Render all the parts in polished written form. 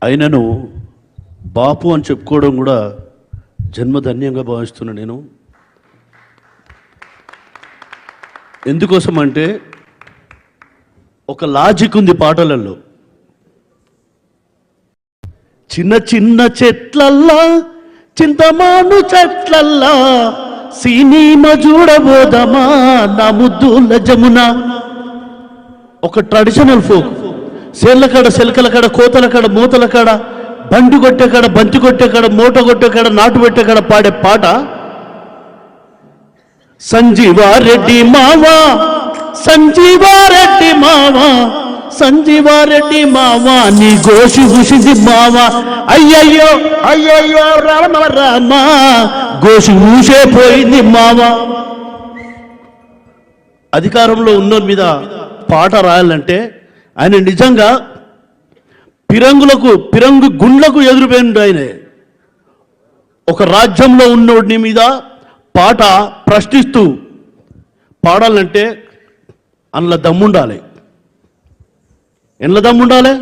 ఆయనను బాపు అని చెప్పుకోవడం కూడా జన్మధన్యంగా భావిస్తున్నా నేను. ఎందుకోసం అంటే ఒక లాజిక్ ఉంది పాటలలో. చిన్న చిన్న చెట్లల్లా చింతమాను చెట్లల్లా సినిమ చూడబోదమా నా ముద్దుల జమున. ఒక ట్రెడిషనల్ ఫోక్. సేళ్ళ కాడ, సెలకల కాడ, కోతల కాడ, మూతల కాడ, బండి కొట్టే కాడ, బంతి కొట్టే కాడ, మూట కొట్టే కాడ, నాటు పెట్టే కాడ పాడే పాట సంజీవారెడ్డి మావా, సంజీవారెడ్డి మావా, సంజీవారెడ్డి మావా నీ గోషి ఊసింది మావా. అయ్యయ్యో అయ్యయ్యో రామ రామ గోషి ఊసే పోయింది మావా. అధికారంలో ఉన్న మీద పాట రాయాలంటే ఆయన నిజంగా పిరంగు గుండ్లకు ఎదురుపోయిండు. ఆయన ఒక రాజ్యంలో ఉన్నోడిని మీద పాట ప్రశ్నిస్తూ పాడాలంటే అందులో దమ్ముండాలి. ఎన్ల దమ్ముండాలి?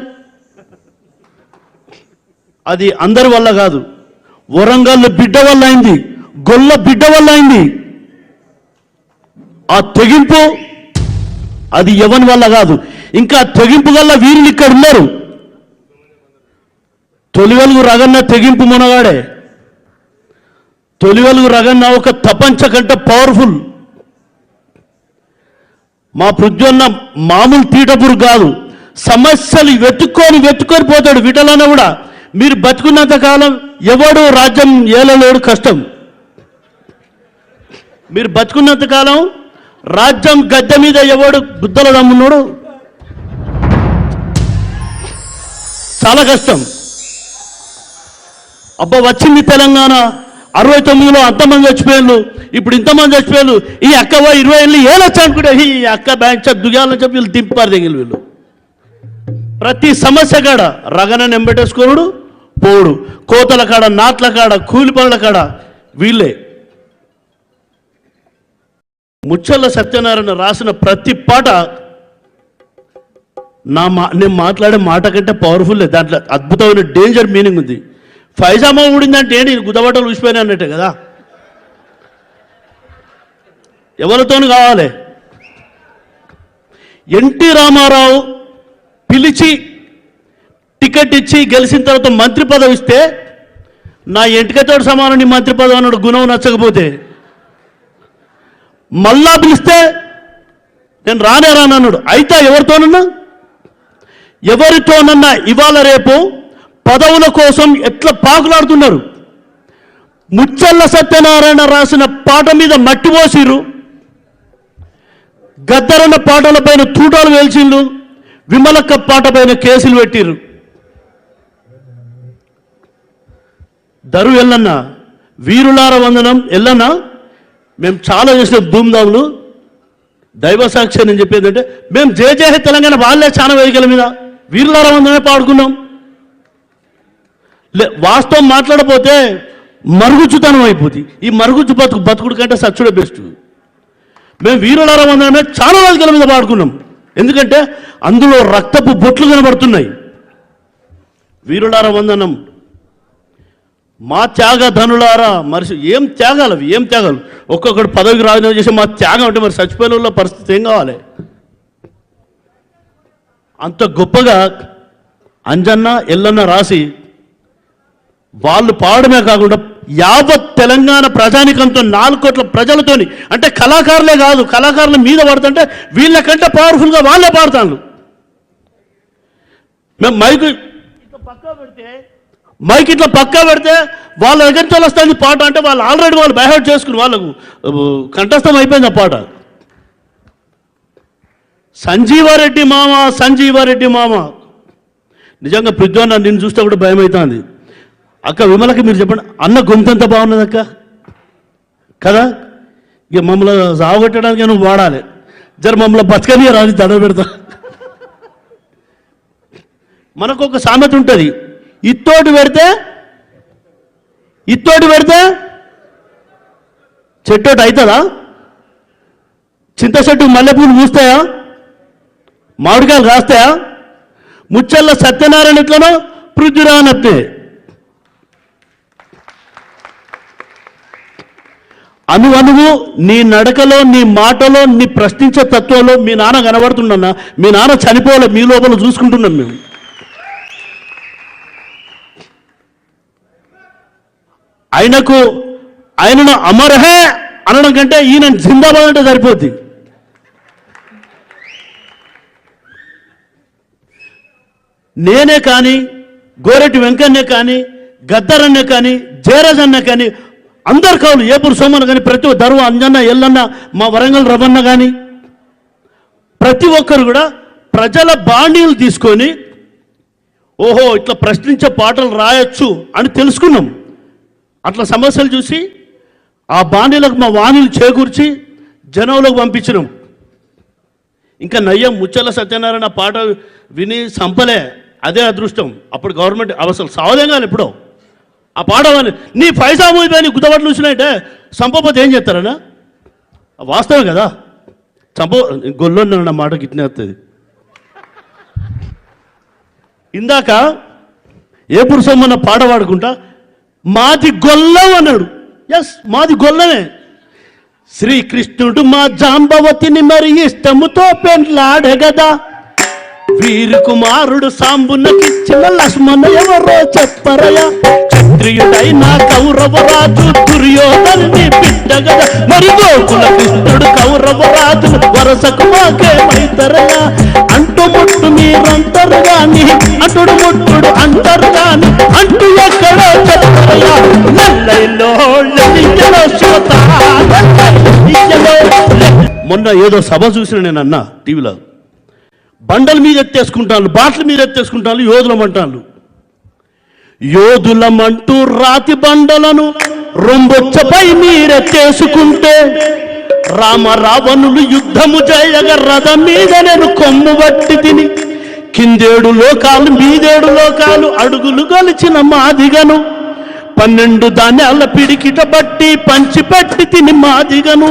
అది అందరి వల్ల కాదు. వరంగల్ బిడ్డ వల్ల అయింది, గొల్ల బిడ్డ వల్ల అయింది. ఆ తెగింపు అది ఎవరి వల్ల కాదు. ఇంకా తెగింపు గల్ల వీరులు ఇక్కడ ఉన్నారు. తొలివెలుగు రగన్న తెగింపు మునగాడే. తొలివెలుగు రగన్న ఒక తపంచ కంటే పవర్ఫుల్. మా పృథ్వన్న మామూలు తీటపురు కాదు. సమస్యలు వెతుక్కొని పోతాడు. విటలన్న కూడా మీరు బతుకున్నంత కాలం ఎవడు రాజ్యం ఏలలేడు, కష్టం. మీరు బతుకున్నంత కాలం రాజ్యం గద్దె మీద ఎవడు గుద్దల దమ్మున్నాడు, చాలా కష్టం. అబ్బా వచ్చింది తెలంగాణ, 69లో అంతమంది చచ్చిపోయారు, ఇప్పుడు ఇంతమంది చచ్చిపోయారు, ఈ అక్క 20 ఏళ్ళు ఏలొచ్చు అనుకుంటే ఈ అక్క బ్యాంక్ చెప్ దుగాలని చెప్పి వీళ్ళు దింపారు దిగిలి. వీళ్ళు ప్రతి సమస్య కాడ రగన నెంబెట్టేసుకోడు పోడు. కోతల కాడ, నాట్ల కాడ, కూలి పనుల కాడ వీళ్ళే. ముచ్చల్ల సత్యనారాయణ రాసిన ప్రతి పాట నేను మాట్లాడే మాట కంటే పవర్ఫుల్. దాంట్లో అద్భుతమైన డేంజర్ మీనింగ్ ఉంది. ఫైజామా ఊడిందంటే ఏంటి, గుద్దబట్టలు ఊసిపోయినా అన్నట్టే కదా. ఎవరితోనూ కావాలి. ఎన్టీ రామారావు పిలిచి టికెట్ ఇచ్చి గెలిచిన తర్వాత మంత్రి పదవి ఇస్తే నా ఎంటికతోడు సమానం నీ మంత్రి పదవి అన్నాడు. గుణం నచ్చకపోతే మళ్ళా పిలిస్తే నేను రానన్నాడు. అయితే ఎవరితోనన్నా ఇవాళ రేపు పదవుల కోసం ఎట్లా పాకులాడుతున్నారు. ముచ్చల్ల సత్యనారాయణ రాసిన పాట మీద మట్టి పోసిరు, గద్దరన్న పాటల పైన తూటాలు వేల్చిండ్రు, విమలక్క పాట పైన కేసులు పెట్టిర్రు. దరు ఎల్లన్న వీరులార వందనం ఎల్లన్న మేము చాలా చేసిన ధూమ్ధాములు. దైవ సాక్షి అని చెప్పేది అంటే మేము జయ తెలంగాణ వాళ్ళే చాలా వేదికల మీద వీరులార వందనమే పాడుకున్నాం. వాస్తవం మాట్లాడపోతే మరుగుచ్చుతనం అయిపోతుంది. ఈ మరుగుచ్చు బతుకుడు కంటే సచ్చుడే బెస్ట్. మేము వీరులార వందనమే చాలా వేదికల మీద పాడుకున్నాం. ఎందుకంటే అందులో రక్తపు బొట్లు కనబడుతున్నాయి. వీరులార వందనం మా త్యాగ ధనులారా మరిచి ఏం త్యాగాలు అవి, ఏం త్యాగాలు. ఒక్కొక్కటి పదవికి రాజీనామా చేసి మా త్యాగం అంటే మరి చచ్చిపోయిన పరిస్థితి ఏం కావాలి. అంత గొప్పగా అంజన్న ఎల్లన్న రాసి వాళ్ళు పాడమే కాకుండా యావత్ తెలంగాణ ప్రజానికంతో 4 కోట్ల ప్రజలతోని, అంటే కళాకారులే కాదు, కళాకారుల మీద పడుతుంటే వీళ్ళకంటే పవర్ఫుల్గా వాళ్ళే పాడతాను. మేము మైక్ ఇట్లా పక్కా పెడితే వాళ్ళ దగ్గర వస్తుంది పాట. అంటే వాళ్ళు ఆల్రెడీ వాళ్ళు బైహార్ట్ చేసుకుని వాళ్ళకు కంఠస్థం అయిపోయింది ఆ పాట. సంజీవారెడ్డి మామ, సంజీవారెడ్డి మామ. నిజంగా పృథ్వన్న నిన్ను చూస్తే కూడా భయం అవుతుంది. అక్క విమలకి మీరు చెప్పండి, అన్న గొంతు ఎంత బాగున్నది అక్క కదా. ఇక మమ్మల్ని సాగొట్టడానికి నువ్వు వాడాలి. జర మమ్మల్ని బతకని రాని దండ పెడతా. మనకు ఒక సామెత ఉంటుంది, ఇత్తోటి పెడితే చెట్టోటి అవుతుందా? చింత చెట్టు మల్లెపూలు పూస్తాయా? మామిడికాయలు రాస్తాయా? ముచ్చల్ల సత్యనారాయణ ఎట్లనో పృథ్వీరానత్తే అనువనువు నీ నడకలో, నీ మాటలో, నీ ప్రశ్నించే తత్వంలో మీ నాన్న కనబడుతున్నా. మీ నాన్న చనిపోలే, మీ లోపల చూసుకుంటున్నాం మేము. ఆయనను అమరహే అనడం కంటే ఈయన జిందాబాద్ అంటే సరిపోద్ది. నేనే కానీ, గోరెటి వెంకన్నే కానీ, గద్దరన్నే కానీ, జయరాజ్ అన్న కానీ, అందరు కావులు, ఏపూరు సోమన్న కానీ, ప్రతి దర్వ అంజన్న, ఎల్లన్న, మా వరంగల్ రవన్న కానీ, ప్రతి ఒక్కరు కూడా ప్రజల బాణీలు తీసుకొని ఓహో ఇట్లా ప్రశ్నించే పాటలు రాయొచ్చు అని తెలుసుకున్నాం. అట్లా సమస్యలు చూసి ఆ బాణీలకు మా వాణీలు చేకూర్చి జనంలోకి పంపించినాం. ఇంకా నయ్యం ముచ్చల సత్యనారాయణ పాట విని సంపలే, అదే అదృష్టం. అప్పుడు గవర్నమెంట్ అసలు సావదేంగా ఎప్పుడో ఆ పాడవని నీ పైసా మూయిపోయి గుద్దబట్లు చూసినట్టే సంపపోతే ఏం చేస్తారనా? వాస్తవం కదా. గొల్లో నా మాట గిట్నే వస్తుంది. ఇందాక ఏ పురుషమ్మన్న పాట పాడుకుంటా మాది గొల్లం అన్నాడు. ఎస్, మాది గొల్లమే. శ్రీకృష్ణుడు మా జాంబవతిని మరి ఇష్టముతో పెండ్లాడే గదా. వీరు కుమారుడు సాంబునకిచ్చిన లక్ష్మణ ఎవరో చెప్పరయ. క్షత్రియుడైన కౌరవరాజు దుర్యోధనుని బిడ్డ గదా. మరి గోకుల కృష్ణుడు కౌరవరాజు వరసకు మాకేమైతరయ. అంటుముట్టు మీరంటారు గాని, అటుడు ముట్టుడు అంటారు గాని, అంటూ ఎక్కడో చెప్పరయ. మొన్న ఏదో సభ చూసిన నేను అన్నా టీవీలో, బండల మీద ఎత్తేసుకుంటాను, బాట్ల మీద ఎత్తేసుకుంటాను, యోధులమంటాను. యోధులమంటూ రాతి బండలను రొంబొచ్చపై మీరెత్తేసుకుంటే, రామ రావణులు యుద్ధము చేయగ రథం మీద నేను కొమ్ము బట్టి తిని. కిందేడు లోకాలు మీదేడు లోకాలు అడుగులు గొలిచిన మాదిగను. 12 ధాన్యాల పిడికిట బట్టి పంచిపెట్టి తిని మాదిగను.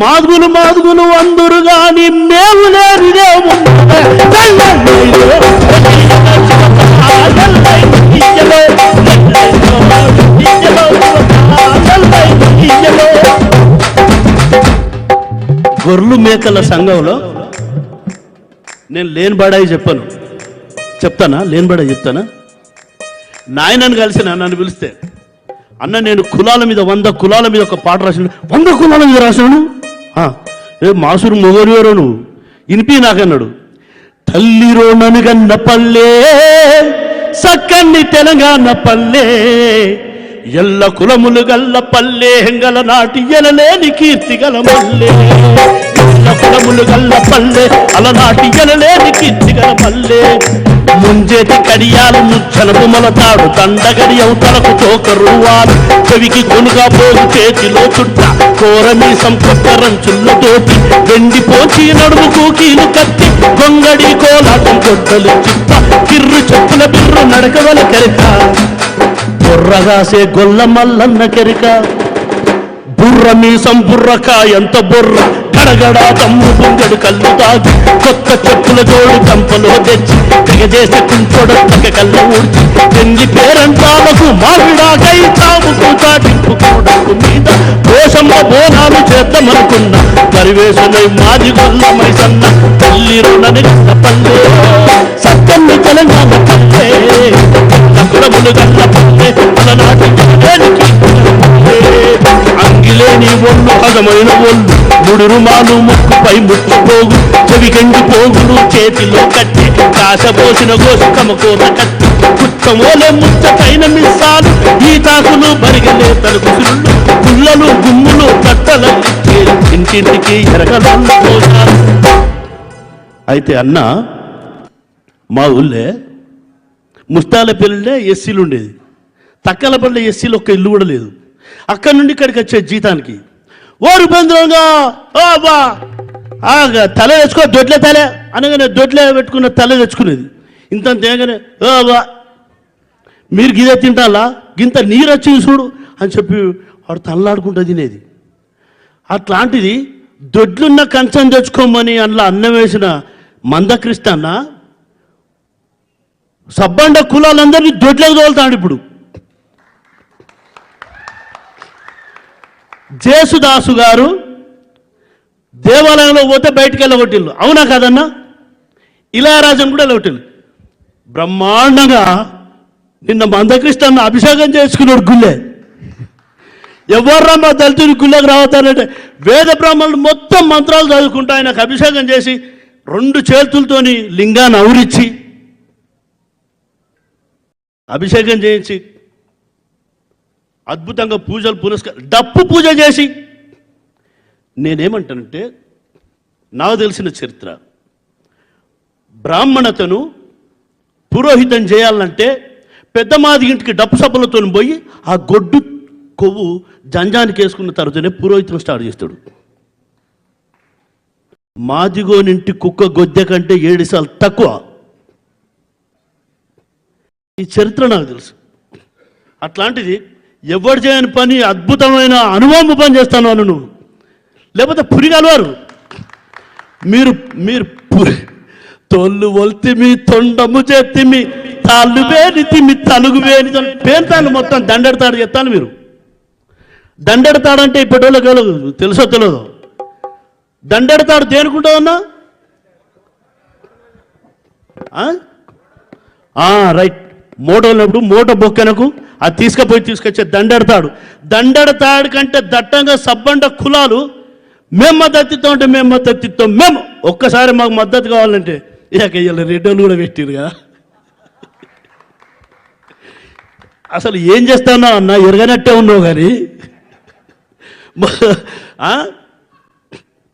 మాదుగులు మాదుగులు అందరు గాని మేము లేనిదే గొర్రెలు మేకల సంఘంలో నేను లేని బడాయి చెప్తానా? లేని బడాయి చెప్తానా? నాయనని కలిసి నన్ను పిలిస్తే, అన్న నేను కులాల మీద 100 కులాల మీద ఒక పాట రాసిన. 100 కులాల మీద రాసినాను? ఏ మాసూరు మొగరియోరో నువ్వు ఇనిపి నాకన్నాడు. తల్లిరో ననుగన్న పల్లె సక్కన్ని తెలంగాణ పల్లె, ఎల్ల కులములు గల్ల పల్లె, హెంగల నాటి ఎలలేని కీర్తి గల మల్లె. ఎల్ల కులములు గల్ల పల్లె, అలనాటి ఎలలేని కీర్తి గల మల్లె. ముంజేతి కడియాలు ముచ్చనపు మొలతాడు, దండగడి అవుతలకు తోకరువాలు, చెవికి కొనుగా పోగు చేతిలో చుట్ట, కోరమీసం కొత్త రంచులతోటి, వెండి పోచి నడుము కూకీలు కత్తి, గొంగడి కోలాటం కొట్టలు చిత్త, కిర్రు చెప్పుల బిర్రు నడకవల కెరిక, బుర్రగాసే గొల్ల మల్లన్న కెరిక. బుర్ర మీసం బుర్రకాయంత బుర్ర, గడగడా తమ్ము బుంగడు కళ్ళు తాగి, కొత్త చెప్పుల జోడు కంపలో తెచ్చి, తెగజేసి కుంచొడొక్క కళ్ళు ఊడ్చి, పెండి పేరంటాలకు మావిడాకై తాముకు చాటింపుకోడకు మీద దోషమ్మ బోనాలు చేద్దామనుకున్నా. పరివేశమై మాది గొల్లమై సన్న తల్లి రుణని పల్లె, సత్యన్ని తెలంగాణ పల్లె, కులములు గల్ల పల్లె, అలనాటి అంగిలేని ఒళ్ళు హగమైన ఒళ్ళు, ముడు రుమాలు ముక్కుపై ముక్కుపోగు, చెవికెండి పోగులు చేతిలో కట్టి, కాసపోసిన గోసు కమకోత కట్టి, కుట్టమోలే ముచ్చటైన మిస్సాలు, ఈతాకులు బరిగలే తలుపుసుళ్ళు, పుల్లలు గుమ్ములు కట్టల ఇంటింటికి ఎరగలన్న పోసాలు. అయితే అన్న మా ఊళ్ళే ముస్తాలపల్లిలో ఎస్సీలు ఉండేది, తక్కలపల్లి ఎస్సీలు ఒక్క ఇల్లు కూడా లేదు. అక్కడి నుండి ఇక్కడికి వచ్చే జీతానికి ఓరు బెంద్రంగా తల తెచ్చుకో, దొడ్లే తలే అనగానే దొడ్లే పెట్టుకున్న తల తెచ్చుకునేది. ఇంత తేగానే మీరు గిదే తింటాలా, గింత నీరు వచ్చి చూడు అని చెప్పి వాడు తనలాడుకుంటూ తినేది. అట్లాంటిది దొడ్లున్న కంచం తెచ్చుకోమని అందులో అన్నం వేసిన మందకృష్ణ అన్న సబ్బండ కులాలందరినీ దొడ్లకు తోలుతాడు. ఇప్పుడు జేసుదాసు గారు దేవాలయంలో పోతే బయటికి వెళ్ళగొట్టిల్లు, అవునా కాదన్నా? ఇళయరాజన్ కూడా వెళ్ళగొట్టిల్లు. బ్రహ్మాండంగా నిన్న మందకృష్ణ అభిషేకం చేసుకున్నాడు గుళ్ళే. ఎవర్రా మా దళితుడి గుళ్ళకి రావతారంటే వేద బ్రాహ్మణులు మొత్తం మంత్రాలు చదువుకుంటూ ఆయనకు అభిషేకం చేసి 2 చేతులతోని లింగాన్ని ఔరిచ్చి అభిషేకం చేయించి అద్భుతంగా పూజలు డప్పు పూజ చేసి. నేనేమంటానంటే నాకు తెలిసిన చరిత్ర, బ్రాహ్మణతను పురోహితం చేయాలంటే పెద్దమాది ఇంటికి డప్పు సబ్బలతో పోయి ఆ గొడ్డు కొవ్వు జంజానికి వేసుకున్న తర్వాతనే పురోహితం స్టార్ట్ చేస్తాడు. మాదిగోనింటి కుక్క గొద్దె కంటే 7 సార్లు తక్కువ. ఈ చరిత్ర నాకు తెలుసు. అట్లాంటిది ఎవరు చేయని పని అద్భుతమైన అనుభవం పని చేస్తాను అను నువ్వు, లేకపోతే పురిగలవారు మీరు. మీరు తొల్లు ఒల్తిమి, తొండము చేతిమి, తాళ్ళు వేనితిమి, తలుగు వేని పేరుతాను మొత్తం దండెడతాడు చెప్తాను. మీరు దండెడతాడంటే ఇప్పటిలో తెలుసో తెలియదు. దండెడతాడు దేనుకుంటావన్నా? రైట్, మూట ఉన్నప్పుడు మూట బొక్కెనకు అది తీసుకొచ్చే దండెడతాడు. దండెడతాడు కంటే దట్టంగా సబ్బండ కులాలు మేము మద్దతుతో అంటే మేము మద్దతుతో మేము ఒక్కసారి మాకు మద్దతు కావాలంటే ఇక రెడ్డోళ్ళు కూడా పెట్టిరు కదా. అసలు ఏం చేస్తానో అన్న ఎరగనట్టే ఉన్నావు కానీ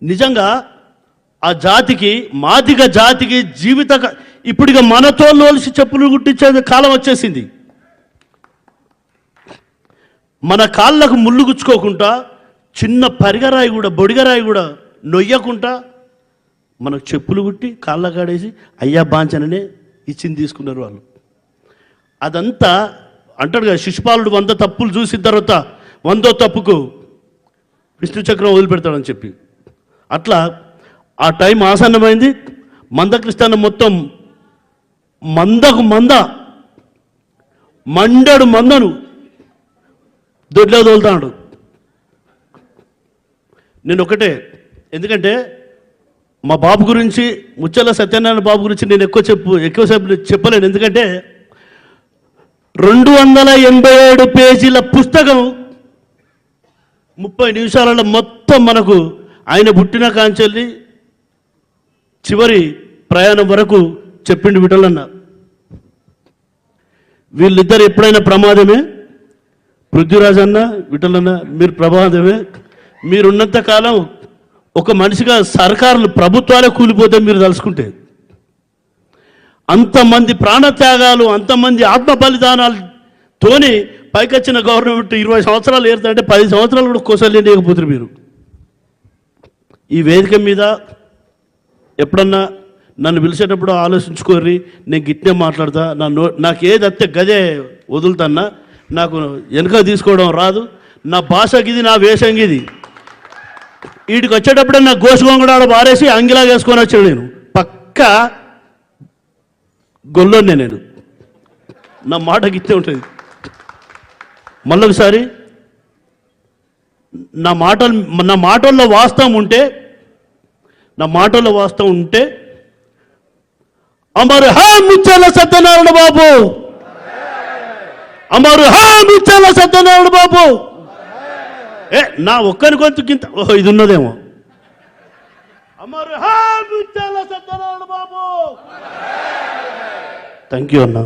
నిజంగా ఆ జాతికి, మాదిగ జాతికి జీవిత ఇప్పుడు ఇక మనతో లోల్సి చెప్పులు కుట్టించే కాలం వచ్చేసింది. మన కాళ్ళకు ముళ్ళు గుచ్చుకోకుండా, చిన్న పరిగరాయి కూడా బొడిగరాయి కూడా నొయ్యకుండా మనకు చెప్పులు కుట్టి కాళ్ళ కాడేసి అయ్యా బాంచననే ఇచ్చింది తీసుకున్నారు వాళ్ళు. అదంతా అంటాడు కదా, శిశుపాలుడు 100 తప్పులు చూసిన తర్వాత 100వ తప్పుకు విష్ణు చక్రం వదిలిపెడతాడని చెప్పి. అట్లా ఆ టైం ఆసన్నమైంది. మందకృష్ణ మొత్తం మండడు మందను దొడ్లో తోలుతాడు. నేను ఒకటే, ఎందుకంటే మా బాబు గురించి, ముచ్చల సత్యనారాయణ బాబు గురించి నేను ఎక్కువసేపు చెప్పలేను. ఎందుకంటే 287 పేజీల పుస్తకం 30 నిమిషాలలో మొత్తం మనకు ఆయన పుట్టిన కాంచెల్లి చివరి ప్రయాణం వరకు చెప్పిండు విఠలన్న. వీళ్ళిద్దరు ఎప్పుడైనా ప్రమాదమే, పృథ్వీరాజన్న విఠలన్న మీరు ప్రమాదమే. మీరున్నంత కాలం ఒక మనిషిగా సర్కారులు ప్రభుత్వాలే కూలిపోతే మీరు తలుచుకుంటే, అంతమంది ప్రాణత్యాగాలు, అంతమంది ఆత్మ బలిదానాలతోని పైకొచ్చిన గవర్నమెంట్ 20 సంవత్సరాలు ఏరుతుంటే 10 సంవత్సరాలు కూడా కోసలు లేకపోతారు మీరు. ఈ వేదిక మీద ఎప్పుడన్నా నన్ను పిలిచేటప్పుడు ఆలోచించుకోర్రి, నేను గిట్నే మాట్లాడతా, నాకు ఏది అత్తే గదే వదులుతాన్నా, నాకు వెనక తీసుకోవడం రాదు, నా భాష గిది, నా వేషం గిది. వీటికి వచ్చేటప్పుడే నా గోసుగొంగడాడ బారేసి అంగిలా వేసుకొని వచ్చాను. నేను పక్కా గొల్లోనే, నేను నా మాట గిట్టే ఉంటుంది. మళ్ళొకసారి నా మాటల్లో వాస్తవం ఉంటే అమరు హా ముచ్చాల సత్యనారాయణ బాబు, అమరు హా ముచ్చాల సత్యనారాయణ బాబు. నా ఒక్కరి గొంతుకింత ఇది ఉన్నదేమో. అమరు హా ముచ్చాల సత్యనారాయణ బాబు. థ్యాంక్ యూ అన్నా.